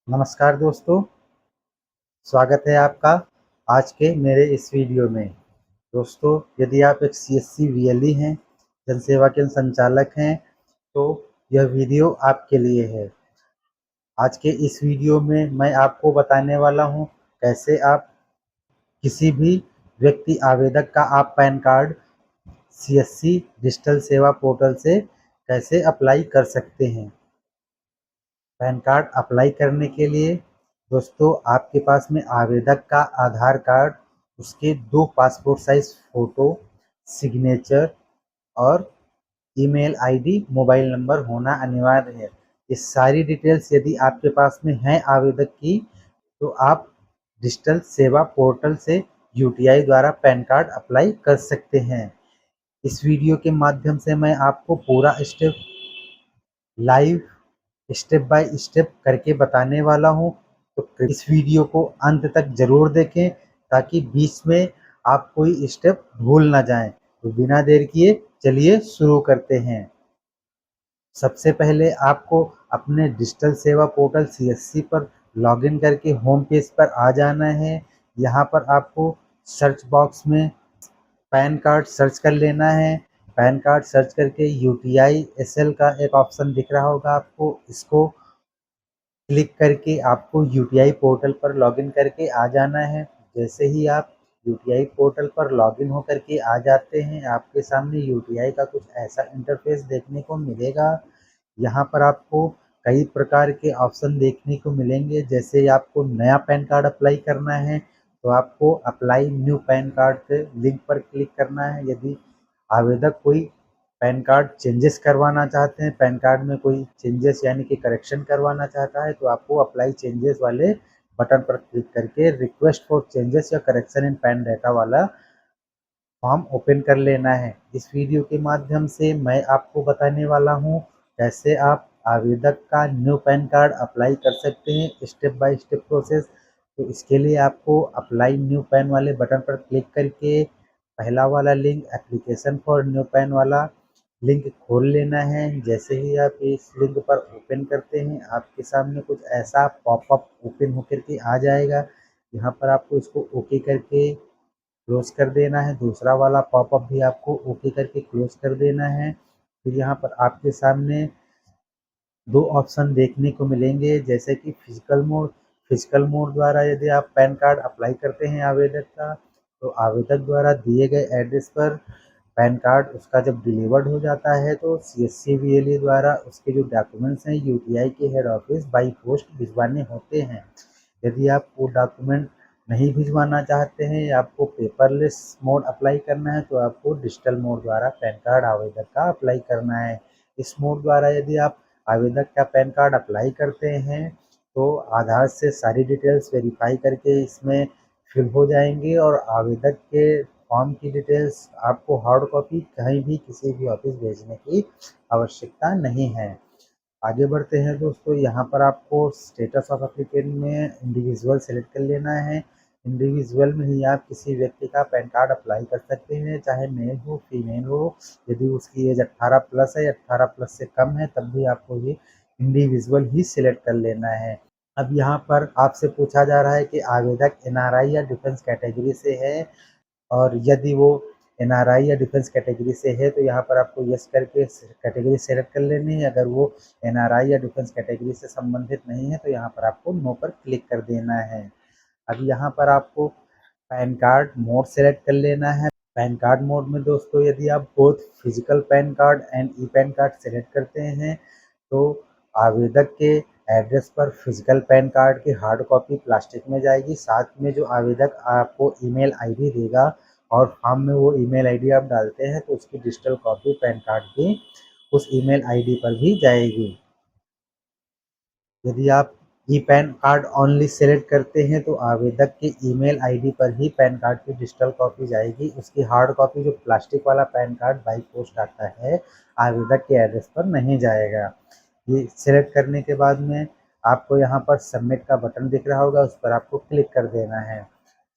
नमस्कार दोस्तों, स्वागत है आपका आज के मेरे इस वीडियो में। दोस्तों, यदि आप एक सीएससी वीएलई हैं, जनसेवा केंद्र संचालक हैं, तो यह वीडियो आपके लिए है। आज के इस वीडियो में मैं आपको बताने वाला हूं कैसे आप किसी भी व्यक्ति आवेदक का आप पैन कार्ड सीएससी डिजिटल सेवा पोर्टल से कैसे अप्लाई कर सकते हैं। पैन कार्ड अप्लाई करने के लिए दोस्तों आपके पास में आवेदक का आधार कार्ड, उसके 2 पासपोर्ट साइज फ़ोटो, सिग्नेचर और ईमेल आईडी, मोबाइल नंबर होना अनिवार्य है। ये सारी डिटेल्स यदि आपके पास में हैं आवेदक की, तो आप डिजिटल सेवा पोर्टल से यूटीआई द्वारा पैन कार्ड अप्लाई कर सकते हैं। इस वीडियो के माध्यम से मैं आपको पूरा step live step by step करके बताने वाला हूं, तो इस वीडियो को अंत तक जरूर देखें ताकि बीच में आप कोई स्टेप भूल ना जाएं। तो बिना देर किए चलिए शुरू करते हैं। सबसे पहले आपको अपने डिजिटल सेवा पोर्टल सीएससी पर लॉगिन करके होम पेज पर आ जाना है। यहाँ पर आपको सर्च बॉक्स में पैन कार्ड सर्च कर लेना है। पैन कार्ड सर्च करके यूटीआई एसएल का एक ऑप्शन दिख रहा होगा आपको, इसको क्लिक करके आपको यूटीआई पोर्टल पर लॉगिन करके आ जाना है। जैसे ही आप यूटीआई पोर्टल पर लॉगिन होकर के आ जाते हैं, आपके सामने यूटीआई का कुछ ऐसा इंटरफेस देखने को मिलेगा। यहाँ पर आपको कई प्रकार के ऑप्शन देखने को मिलेंगे। जैसे आपको नया पैन कार्ड अप्लाई करना है तो आपको अप्लाई न्यू पैन कार्ड के लिंक पर क्लिक करना है। यदि आवेदक कोई पैन कार्ड चेंजेस करवाना चाहते हैं, पैन कार्ड में कोई चेंजेस यानी कि करेक्शन करवाना चाहता है, तो आपको अप्लाई चेंजेस वाले बटन पर क्लिक करके रिक्वेस्ट फॉर चेंजेस या करेक्शन इन पैन डाटा वाला फॉर्म ओपन कर लेना है। इस वीडियो के माध्यम से मैं आपको बताने वाला हूँ कैसे आप आवेदक का न्यू पैन कार्ड अप्लाई कर सकते हैं, स्टेप बाय स्टेप प्रोसेस। तो इसके लिए आपको अप्लाई न्यू पैन वाले बटन पर क्लिक करके पहला वाला link application for new pan वाला लिंक खोल लेना है। जैसे ही आप इस लिंक पर ओपन करते हैं, आपके सामने कुछ ऐसा पॉपअप ओपन होकर के आ जाएगा। यहाँ पर आपको इसको ओके करके क्लोज कर देना है। दूसरा वाला पॉपअप भी आपको ओके करके क्लोज कर देना है। फिर यहाँ पर आपके सामने 2 ऑप्शन देखने को मिलेंगे, जैसे कि फिजिकल मोड। फिजिकल मोड द्वारा यदि आप पैन कार्ड अप्लाई करते हैं आवेदक का, तो आवेदक द्वारा दिए गए एड्रेस पर पैन कार्ड उसका जब डिलीवर्ड हो जाता है तो सीएससी वीएलई द्वारा उसके जो डॉक्यूमेंट्स हैं यूटीआई के हेड ऑफिस बाई पोस्ट भिजवाने होते हैं। यदि आप वो डॉक्यूमेंट नहीं भिजवाना चाहते हैं या आपको पेपरलेस मोड अप्लाई करना है, तो आपको डिजिटल मोड द्वारा पैन कार्ड आवेदक का अप्लाई करना है। इस मोड द्वारा यदि आप आवेदक का पैन कार्ड अप्लाई करते हैं तो आधार से सारी डिटेल्स वेरीफाई करके इसमें फिल हो जाएंगे और आवेदक के फॉर्म की डिटेल्स आपको हार्ड कॉपी कहीं भी किसी भी ऑफिस भेजने की आवश्यकता नहीं है। आगे बढ़ते हैं दोस्तों, यहाँ पर आपको स्टेटस ऑफ एप्लीकेंट में इंडिविजुअल सेलेक्ट कर लेना है। इंडिविजुअल में ही आप किसी व्यक्ति का पैन कार्ड अप्लाई कर सकते हैं, चाहे मेल हो फीमेल हो। यदि उसकी एज 18 प्लस है, 18 प्लस से कम है, तब भी आपको ये इंडिविजुअल ही सिलेक्ट कर लेना है। अब यहाँ पर आपसे पूछा जा रहा है कि आवेदक एनआरआई या डिफेंस कैटेगरी से है, और यदि वो एनआरआई या डिफेंस कैटेगरी से है तो यहाँ पर आपको यस करके कैटेगरी सेलेक्ट कर लेनी है। अगर वो एनआरआई या डिफेंस कैटेगरी से संबंधित नहीं है तो यहाँ पर आपको नो पर क्लिक कर देना है। अब यहाँ पर आपको पैन कार्ड मोड सेलेक्ट कर लेना है। पैन कार्ड मोड में दोस्तों यदि आप both physical pan card and e PAN card select करते हैं तो आवेदक के एड्रेस पर फिजिकल पैन कार्ड की हार्ड कॉपी प्लास्टिक में जाएगी। साथ में जो आवेदक आपको ईमेल आईडी देगा और फॉर्म में वो ईमेल आईडी आप डालते हैं तो उसकी डिजिटल कॉपी पैन कार्ड की उस ईमेल आईडी पर भी जाएगी। यदि आप e PAN card only select करते हैं तो आवेदक के ईमेल आईडी पर ही पैन कार्ड की डिजिटल कॉपी जाएगी। उसकी हार्ड कॉपी जो प्लास्टिक वाला पैन कार्ड बाई पोस्ट आता है, आवेदक के एड्रेस पर नहीं जाएगा। ये सेलेक्ट करने के बाद में आपको यहाँ पर सबमिट का बटन दिख रहा होगा, उस पर आपको क्लिक कर देना है।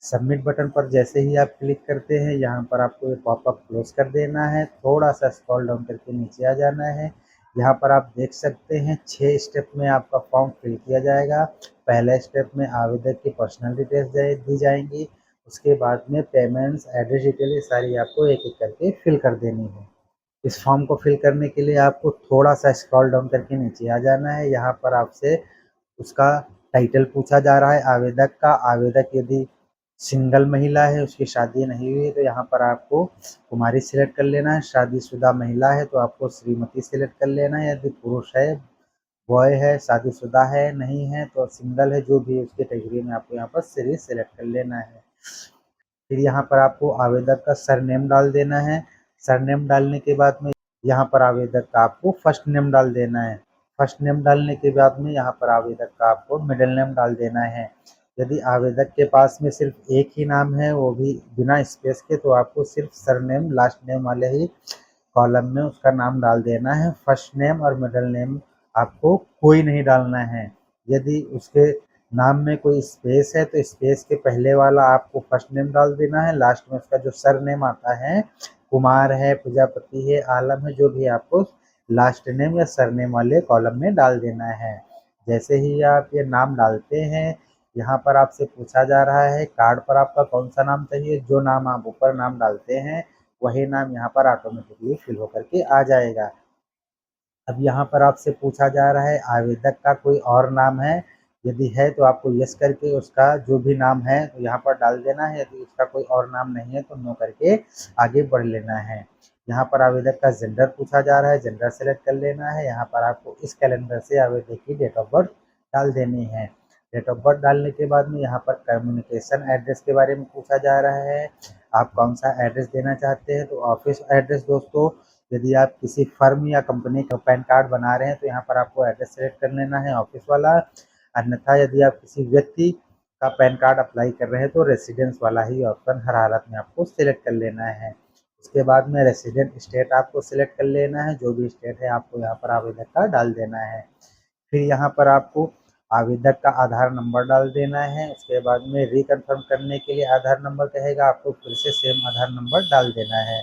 सबमिट बटन पर जैसे ही आप क्लिक करते हैं, यहाँ पर आपको ये पॉपअप क्लोज कर देना है। थोड़ा सा स्क्रॉल डाउन करके नीचे आ जाना है। यहाँ पर आप देख सकते हैं 6 स्टेप में आपका फॉर्म फिल किया जाएगा। पहले स्टेप में आवेदक की पर्सनल डिटेल्स दी जाएंगी। उसके बाद में पेमेंट्स, एड्रेस डिटेल, ये सारी आपको एक एक करके फिल कर देनी है। इस फॉर्म को फिल करने के लिए आपको थोड़ा सा स्क्रॉल डाउन करके नीचे आ जाना है। यहाँ पर आपसे उसका टाइटल पूछा जा रहा है आवेदक का। आवेदक यदि सिंगल महिला है, उसकी शादी नहीं हुई है, तो यहाँ पर आपको कुमारी सिलेक्ट कर लेना है। शादीशुदा महिला है तो आपको श्रीमती सिलेक्ट कर लेना है। यदि पुरुष है, बॉय है, शादीशुदा है, नहीं है तो सिंगल है, जो भी है उसके कैटेगरी में आपको यहाँ पर श्री सिलेक्ट कर लेना है। फिर यहाँ पर आपको आवेदक का सरनेम डाल देना है। सरनेम डालने के बाद में यहाँ पर आवेदक का आपको फर्स्ट नेम डाल देना है। फर्स्ट नेम डालने के बाद में यहाँ पर आवेदक का आपको मिडिल नेम डाल देना है। यदि आवेदक के पास में सिर्फ एक ही नाम है, वो भी बिना स्पेस के, तो आपको सिर्फ सरनेम लास्ट नेम वाले ही कॉलम में उसका नाम डाल देना है। फर्स्ट नेम और मिडिल नेम आपको कोई नहीं डालना है। यदि उसके नाम में कोई स्पेस है तो स्पेस के पहले वाला आपको फर्स्ट नेम डाल देना है। लास्ट में उसका जो सर नेम आता है, कुमार है, प्रजापति है, आलम है, जो भी आपको लास्ट नेम या सर नेम वाले कॉलम में डाल देना है। जैसे ही आप ये नाम डालते हैं, यहाँ पर आपसे पूछा जा रहा है कार्ड पर आपका कौन सा नाम चाहिए। जो नाम आप ऊपर नाम डालते हैं वही नाम यहाँ पर ऑटोमेटिकली फिल होकर के आ जाएगा। अब यहाँ पर आपसे पूछा जा रहा है आवेदक का कोई और नाम है। यदि है तो आपको यस करके उसका जो भी नाम है तो यहाँ पर डाल देना है। यदि उसका कोई और नाम नहीं है तो नो करके आगे बढ़ लेना है। यहाँ पर आवेदक का जेंडर पूछा जा रहा है, जेंडर सेलेक्ट कर लेना है। यहाँ पर आपको इस कैलेंडर से आवेदक की डेट ऑफ बर्थ डाल देनी है। डेट ऑफ बर्थ डालने के बाद में यहाँ पर कम्युनिकेशन एड्रेस के बारे में पूछा जा रहा है। आप कौन सा एड्रेस देना चाहते हैं, तो ऑफिस एड्रेस दोस्तों। यदि आप किसी फर्म या कंपनी का पैन कार्ड बना रहे हैं तो यहाँ पर आपको एड्रेस सेलेक्ट कर लेना है ऑफिस वाला। अन्यथा यदि आप किसी व्यक्ति का पैन कार्ड अप्लाई कर रहे हैं तो रेसिडेंस वाला ही ऑप्शन हर हालत में आपको सिलेक्ट कर लेना है। उसके बाद में रेसिडेंट स्टेट आपको सिलेक्ट कर लेना है। जो भी स्टेट है आपको यहाँ पर आवेदक का डाल देना है। फिर यहाँ पर आपको आवेदक का आधार नंबर डाल देना है। उसके बाद में रिकन्फर्म करने के लिए आधार नंबर कहेगा, आपको फिर से सेम आधार नंबर डाल देना है।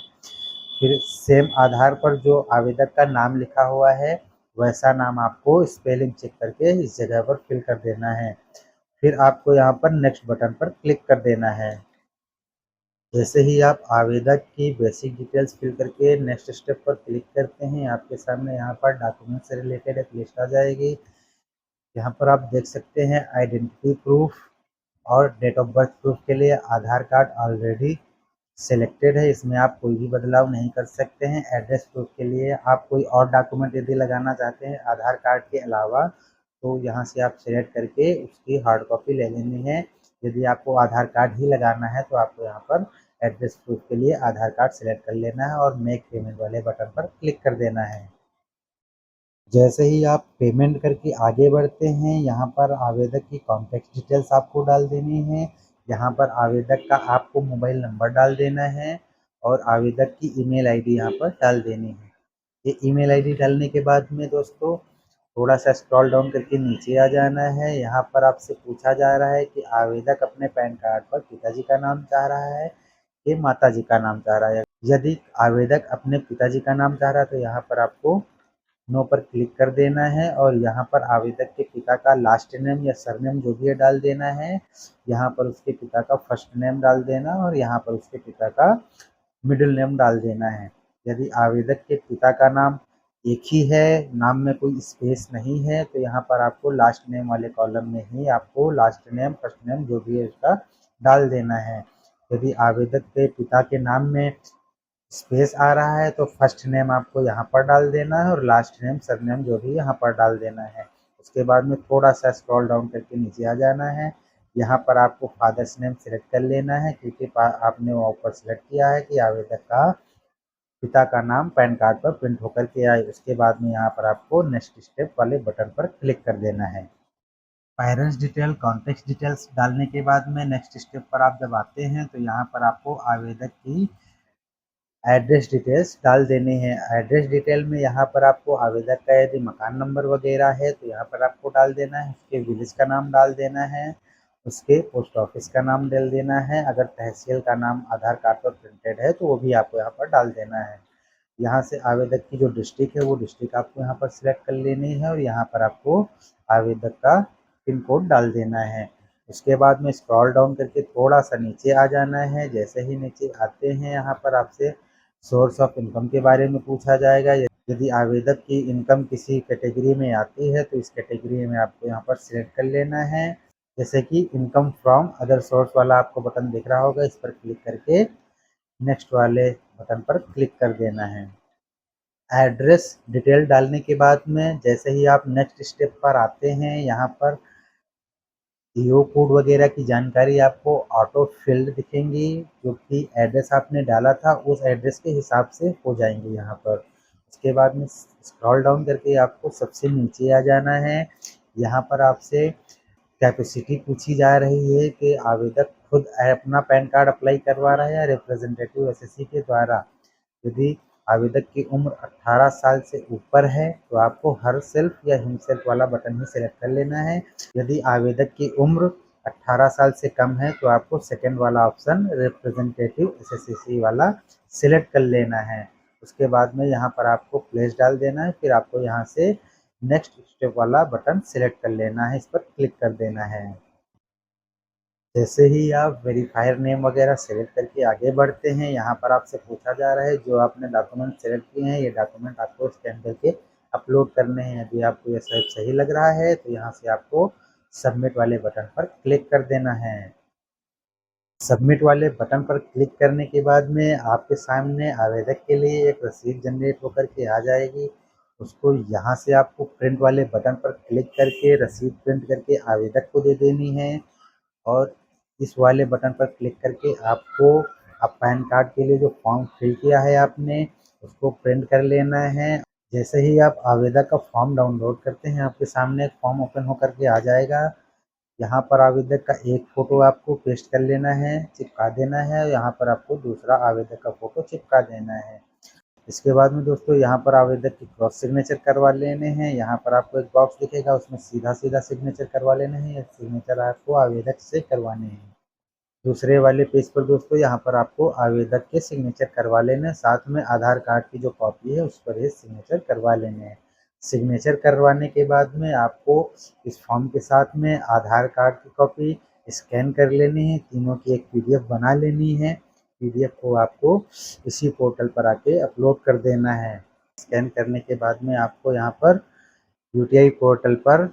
फिर सेम आधार पर जो आवेदक का नाम लिखा हुआ है वैसा नाम आपको स्पेलिंग चेक करके इस जगह पर फिल कर देना है। फिर आपको यहाँ पर नेक्स्ट बटन पर क्लिक कर देना है। जैसे ही आप आवेदक की बेसिक डिटेल्स फिल करके नेक्स्ट स्टेप पर क्लिक करते हैं, आपके सामने यहाँ पर डॉक्यूमेंट से रिलेटेड एक लिस्ट आ जाएगी। यहाँ पर आप देख सकते हैं आइडेंटिटी प्रूफ और डेट ऑफ बर्थ प्रूफ के लिए आधार कार्ड ऑलरेडी सिलेक्टेड है, इसमें आप कोई भी बदलाव नहीं कर सकते हैं। एड्रेस प्रूफ के लिए आप कोई और डॉक्यूमेंट यदि लगाना चाहते हैं आधार कार्ड के अलावा, तो यहाँ से आप सिलेक्ट करके उसकी हार्ड कॉपी ले लेनी है। यदि आपको आधार कार्ड ही लगाना है तो आपको यहाँ पर एड्रेस प्रूफ के लिए आधार कार्ड सिलेक्ट कर लेना है और मेक पेमेंट वाले बटन पर क्लिक कर देना है। जैसे ही आप पेमेंट करके आगे बढ़ते हैं, यहाँ पर आवेदक की कॉन्टैक्ट डिटेल्स आपको डाल देनी है। यहाँ पर आवेदक का आपको मोबाइल नंबर डाल देना है और आवेदक की ईमेल आईडी यहाँ पर डाल देनी है। ये ईमेल आईडी डालने के बाद में दोस्तों थोड़ा सा स्क्रॉल डाउन करके नीचे आ जाना है। यहाँ पर आपसे पूछा जा रहा है कि आवेदक अपने पैन कार्ड पर पिताजी का नाम चाह रहा है कि माताजी का नाम चाह रहा है। यदि आवेदक अपने पिताजी का नाम चाह रहा है तो यहाँ पर आपको नो पर क्लिक कर देना है और यहाँ पर आवेदक के पिता का लास्ट नेम या सरनेम जो भी है डाल देना है। यहाँ पर उसके पिता का फर्स्ट नेम डाल देना और यहाँ पर उसके पिता का मिडिल नेम डाल देना है। यदि आवेदक के पिता का नाम एक ही है, नाम में कोई स्पेस नहीं है, तो यहाँ पर आपको लास्ट नेम वाले कॉलम में ही आपको लास्ट नेम फर्स्ट नेम जो भी है उसका डाल देना है। यदि आवेदक के पिता के नाम में स्पेस आ रहा है तो फर्स्ट नेम आपको यहाँ पर डाल देना है और लास्ट नेम सरनेम जो भी यहाँ पर डाल देना है। उसके बाद में थोड़ा सा स्क्रॉल डाउन करके नीचे आ जाना है। यहाँ पर आपको फादर्स नेम सेलेक्ट कर लेना है क्योंकि आपने वो ऊपर सेलेक्ट किया है कि आवेदक का पिता का नाम पैन कार्ड पर प्रिंट होकर के आए। उसके बाद में यहाँ पर आपको नेक्स्ट स्टेप वाले बटन पर क्लिक कर देना है। पेरेंट्स डिटेल, कॉन्टेक्ट डिटेल्स डालने के बाद में नेक्स्ट स्टेप पर आप जब आते हैं तो यहाँ पर आपको आवेदक की एड्रेस डिटेल्स डाल देने हैं। एड्रेस डिटेल में यहाँ पर आपको आवेदक का यदि मकान नंबर वगैरह है तो यहाँ पर आपको डाल देना है। उसके विलेज का नाम डाल देना है, उसके पोस्ट ऑफिस का नाम डाल देना है। अगर तहसील का नाम आधार कार्ड पर प्रिंटेड है तो वो भी आपको यहाँ पर डाल देना है। यहाँ से आवेदक की जो डिस्ट्रिक्ट है वो डिस्ट्रिक्ट आपको यहाँ पर सिलेक्ट कर लेनी है और यहाँ पर आपको आवेदक का पिन कोड डाल देना है। उसके बाद में स्क्रॉल डाउन करके थोड़ा सा नीचे आ जाना है। जैसे ही नीचे आते हैं यहाँ पर आपसे सोर्स ऑफ इनकम के बारे में पूछा जाएगा। यदि आवेदक की इनकम किसी कैटेगरी में आती है तो इस कैटेगरी में आपको यहाँ पर सिलेक्ट कर लेना है। जैसे कि इनकम फ्रॉम अदर सोर्स वाला आपको बटन दिख रहा होगा, इस पर क्लिक करके नेक्स्ट वाले बटन पर क्लिक कर देना है। एड्रेस डिटेल डालने के बाद में जैसे ही आप नेक्स्ट स्टेप पर आते हैं, यहाँ पर ईओ कोड वगैरह की जानकारी आपको ऑटो फिल्ड दिखेंगी, जो कि एड्रेस आपने डाला था उस एड्रेस के हिसाब से हो जाएंगे यहाँ पर। उसके बाद में स्क्रॉल डाउन करके आपको सबसे नीचे आ जाना है। यहाँ पर आपसे कैपेसिटी पूछी जा रही है कि आवेदक खुद अपना पैन कार्ड अप्लाई करवा रहा है या रिप्रेजेंटेटिव एसएससी के द्वारा। यदि आवेदक की उम्र 18 साल से ऊपर है तो आपको हर सेल्फ या हिमसेल्फ वाला बटन ही सिलेक्ट कर लेना है। यदि आवेदक की उम्र 18 साल से कम है तो आपको सेकंड वाला ऑप्शन रिप्रेजेंटेटिव एसएससी वाला सिलेक्ट कर लेना है। उसके बाद में यहाँ पर आपको प्लेस डाल देना है, फिर आपको यहाँ से नेक्स्ट स्टेप वाला बटन सिलेक्ट कर लेना है, इस पर क्लिक कर देना है। जैसे ही आप वेरीफायर नेम वगैरह सेलेक्ट करके आगे बढ़ते हैं, यहाँ पर आपसे पूछा जा रहा है जो आपने डॉक्यूमेंट सेलेक्ट किए हैं ये डॉक्यूमेंट आपको स्कैन करके अपलोड करने हैं। यदि आपको ये सब सही लग रहा है तो यहाँ से आपको सबमिट वाले बटन पर क्लिक कर देना है। सबमिट वाले बटन पर क्लिक करने के बाद में आपके सामने आवेदक के लिए एक रसीद जनरेट होकर के आ जाएगी। उसको यहाँ से आपको प्रिंट वाले बटन पर क्लिक करके रसीद प्रिंट करके आवेदक को दे देनी है और इस वाले बटन पर क्लिक करके आपको अब पैन कार्ड के लिए जो फॉर्म फिल किया है आपने उसको प्रिंट कर लेना है। जैसे ही आप आवेदक का फॉर्म डाउनलोड करते हैं आपके सामने एक फॉर्म ओपन होकर के आ जाएगा। यहाँ पर आवेदक का एक फ़ोटो आपको पेस्ट कर लेना है, चिपका देना है और यहाँ पर आपको दूसरा आवेदक का फ़ोटो चिपका देना है। इसके बाद में दोस्तों यहाँ पर आवेदक की क्रॉस सिग्नेचर करवा लेने हैं। यहाँ पर आपको एक बॉक्स दिखेगा, उसमें सीधा सिग्नेचर करवा लेना है या सिग्नेचर आपको आवेदक से करवाने हैं। दूसरे वाले पेज पर दोस्तों यहाँ पर आपको आवेदक के सिग्नेचर करवा लेने हैं, साथ में आधार कार्ड की जो कॉपी है उस पर ये सिग्नेचर करवा लेने हैं। सिग्नेचर करवाने के बाद में आपको इस फॉर्म के साथ में आधार कार्ड की कॉपी स्कैन कर लेनी है, तीनों की एक पीडीएफ बना लेनी है। पीडीएफ को आपको इसी पोर्टल पर आके अपलोड कर देना है। स्कैन करने के बाद में आपको यहाँ पर यूटीआई पोर्टल पर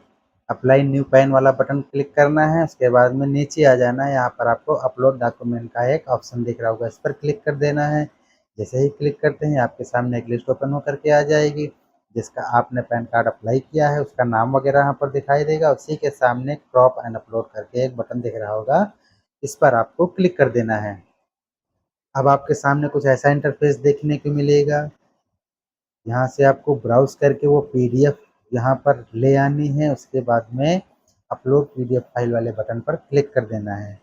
अप्लाई न्यू पैन वाला बटन क्लिक करना है। उसके बाद में नीचे आ जाना है, यहाँ पर आपको अपलोड डॉक्यूमेंट का एक ऑप्शन दिख रहा होगा, इस पर क्लिक कर देना है। जैसे ही क्लिक करते हैं आपके सामने एक लिस्ट ओपन होकर के आ जाएगी जिसका आपने पैन कार्ड अप्लाई किया है, उसका नाम वगैरह यहाँ पर दिखाई देगा। उसी के सामने क्रॉप एंड अपलोड करके एक बटन दिख रहा होगा, इस पर आपको क्लिक कर देना है। अब आपके सामने कुछ ऐसा इंटरफेस देखने को मिलेगा। यहाँ से आपको ब्राउज करके वो पीडीएफ यहाँ पर ले आनी है। उसके बाद में अपलोड पीडीएफ फाइल वाले बटन पर क्लिक कर देना है।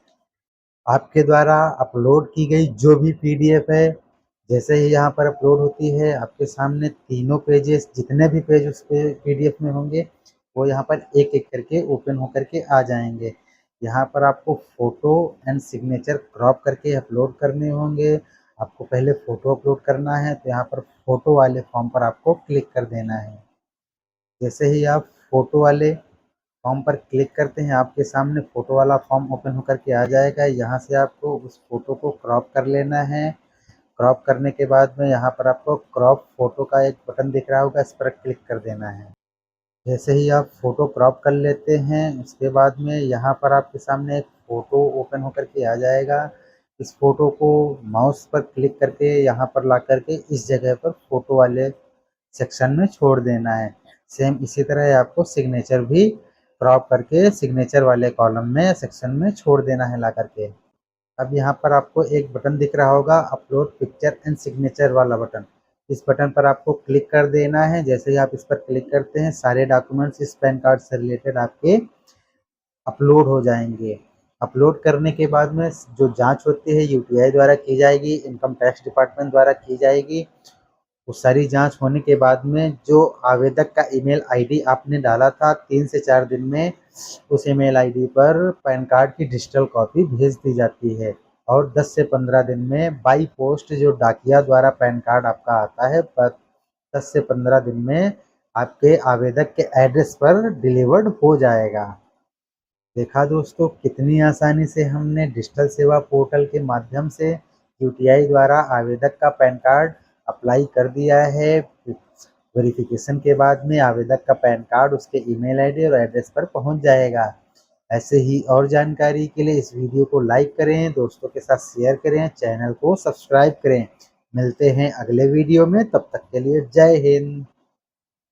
आपके द्वारा अपलोड की गई जो भी पीडीएफ है, जैसे ही यहाँ पर अपलोड होती है आपके सामने तीनों पेजेस जितने भी पेज उस पे पीडीएफ में होंगे वो यहाँ पर एक एक करके ओपन होकर के आ जाएंगे। यहाँ पर आपको फ़ोटो एंड सिग्नेचर क्रॉप करके अपलोड करने होंगे। आपको पहले फ़ोटो अपलोड करना है तो यहाँ पर फ़ोटो वाले फॉर्म पर आपको क्लिक कर देना है। जैसे ही आप फ़ोटो वाले फॉर्म पर क्लिक करते हैं आपके सामने फ़ोटो वाला फॉर्म ओपन होकर के आ जाएगा। यहाँ से आपको उस फ़ोटो को क्रॉप कर लेना है। क्रॉप करने के बाद में यहाँ पर आपको क्रॉप फ़ोटो का एक बटन दिख रहा होगा, इस पर क्लिक कर देना है। जैसे ही आप फ़ोटो क्रॉप कर लेते हैं उसके बाद में यहाँ पर आपके सामने एक फ़ोटो ओपन होकर के आ जाएगा। इस फ़ोटो को माउस पर क्लिक करके यहाँ पर ला करके इस जगह पर फ़ोटो वाले सेक्शन में छोड़ देना है। सेम इसी तरह आपको सिग्नेचर भी क्रॉप करके सिग्नेचर वाले कॉलम में सेक्शन में छोड़ देना है ला करके। अब यहाँ पर आपको एक बटन दिख रहा होगा अपलोड पिक्चर एंड सिग्नेचर वाला बटन, इस बटन पर आपको क्लिक कर देना है। जैसे ही आप इस पर क्लिक करते हैं सारे डॉक्यूमेंट्स इस पैन कार्ड से रिलेटेड आपके अपलोड हो जाएंगे। अपलोड करने के बाद में जो जांच होती है यूटीआई द्वारा की जाएगी, इनकम टैक्स डिपार्टमेंट द्वारा की जाएगी। वो सारी जांच होने के बाद में जो आवेदक का ईमेल आईडी आपने डाला था 3 से 4 दिन में उस ईमेल आईडी पर पैन कार्ड की डिजिटल कॉपी भेज दी जाती है। और 10 से 15 दिन में बाई पोस्ट जो डाकिया द्वारा पैन कार्ड आपका आता है 10 से 15 दिन में आपके आवेदक के एड्रेस पर डिलीवर्ड हो जाएगा। देखा दोस्तों, कितनी आसानी से हमने डिजिटल सेवा पोर्टल के माध्यम से यूटीआई द्वारा आवेदक का पैन कार्ड अप्लाई कर दिया है। वेरिफिकेशन के बाद में आवेदक का पैन कार्ड उसके ईमेल आईडी और एड्रेस पर पहुंच जाएगा। ऐसे ही और जानकारी के लिए इस वीडियो को लाइक करें, दोस्तों के साथ शेयर करें, चैनल को सब्सक्राइब करें। मिलते हैं अगले वीडियो में, तब तक के लिए जय हिंद।